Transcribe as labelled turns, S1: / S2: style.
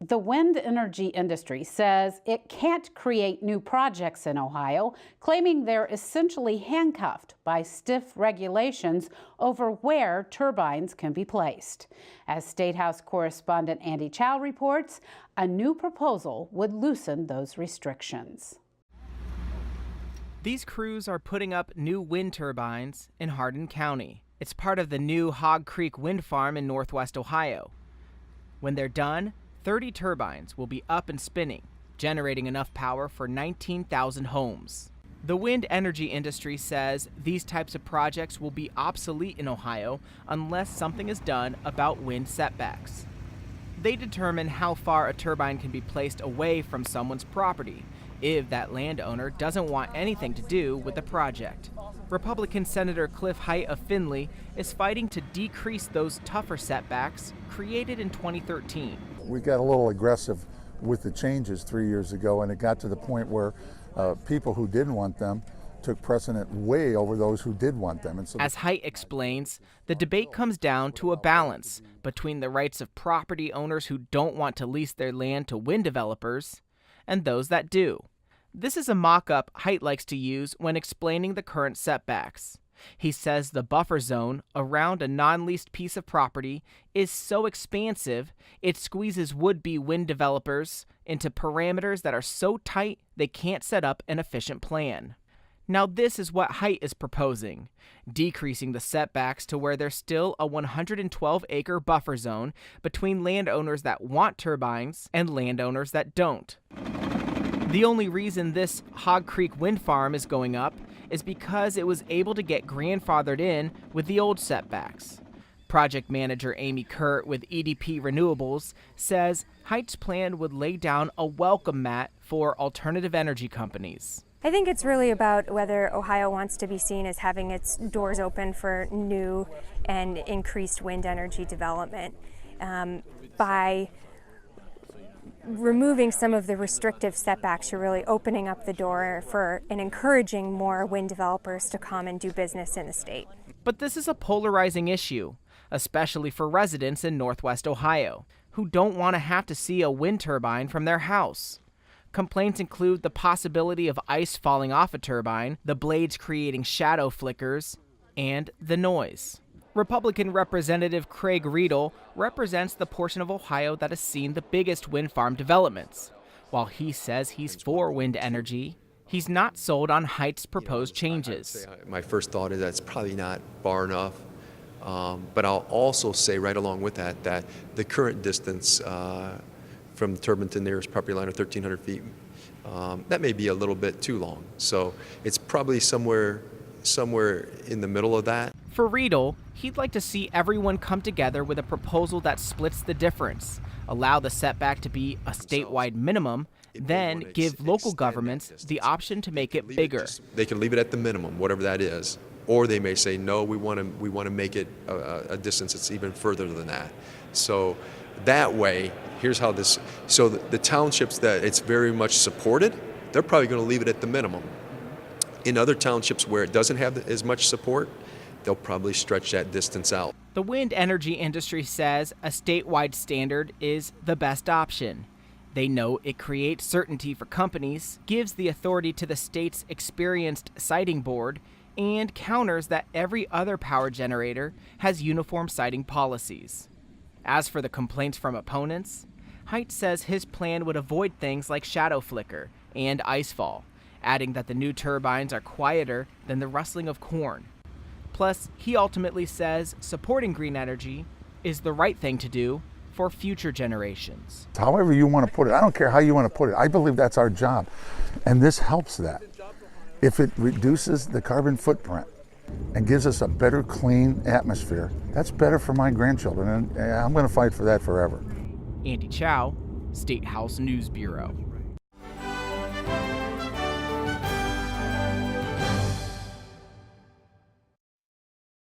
S1: The wind energy industry says it can't create new projects in Ohio, claiming they're essentially handcuffed by stiff regulations over where turbines can be placed. As State House correspondent Andy Chow reports, a new proposal would loosen those restrictions.
S2: These crews are putting up new wind turbines in Hardin County. It's part of the new Hog Creek Wind Farm in northwest Ohio. When they're done, 30 turbines will be up and spinning, generating enough power for 19,000 homes. The wind energy industry says these types of projects will be obsolete in Ohio unless something is done about wind setbacks. They determine how far a turbine can be placed away from someone's property if that landowner doesn't want anything to do with the project. Republican Senator Cliff Height of Findlay is fighting to decrease those tougher setbacks created in 2013.
S3: We got a little aggressive with the changes 3 years ago, and it got to the point where people who didn't want them took precedent way over those who did want them. And so,
S2: as Height explains, the debate comes down to a balance between the rights of property owners who don't want to lease their land to wind developers and those that do. This is a mock-up Height likes to use when explaining the current setbacks. He says the buffer zone around a non-leased piece of property is so expansive it squeezes would-be wind developers into parameters that are so tight they can't set up an efficient plan. Now this is what Height is proposing, decreasing the setbacks to where there's still a 112-acre buffer zone between landowners that want turbines and landowners that don't. The only reason this Hog Creek wind farm is going up is because it was able to get grandfathered in with the old setbacks. Project manager Amy Kurt with EDP Renewables says Height's plan would lay down a welcome mat for alternative energy companies.
S4: I think it's really about whether Ohio wants to be seen as having its doors open for new and increased wind energy development. By removing some of the restrictive setbacks, you're really opening up the door for and encouraging more wind developers to come and do business in the state.
S2: But this is a polarizing issue, especially for residents in northwest Ohio, who don't want to have to see a wind turbine from their house. Complaints include the possibility of ice falling off a turbine, the blades creating shadow flickers, and the noise. Republican Representative Craig Riedel represents the portion of Ohio that has seen the biggest wind farm developments. While he says he's for wind energy, he's not sold on Height's proposed changes.
S5: My first thought is that's probably not far enough, but I'll also say right along with that that the current distance from the turbine to nearest property line of 1,300 feet, that may be a little bit too long. So it's probably somewhere in the middle of that.
S2: For Riedel, he'd like to see everyone come together with a proposal that splits the difference, allow the setback to be a statewide minimum, then give local governments the option to make it bigger.
S5: They can leave it at the minimum, whatever that is, or they may say, no, we want to make it a distance that's even further than that. So that way, here's how this, so the townships that it's very much supported, they're probably going to leave it at the minimum. In other townships where it doesn't have as much support, they'll probably stretch that distance out.
S2: The wind energy industry says a statewide standard is the best option. They note it creates certainty for companies, gives the authority to the state's experienced siting board, and counters that every other power generator has uniform siting policies. As for the complaints from opponents, Height says his plan would avoid things like shadow flicker and icefall, adding that the new turbines are quieter than the rustling of corn. Plus, he ultimately says supporting green energy is the right thing to do for future generations.
S3: however you want to put it, I don't care how you want to put it, I believe that's our job. And this helps that. If it reduces the carbon footprint and gives us a better, clean atmosphere, that's better for my grandchildren, and I'm going to fight for that forever.
S2: Andy Chow, State House News Bureau.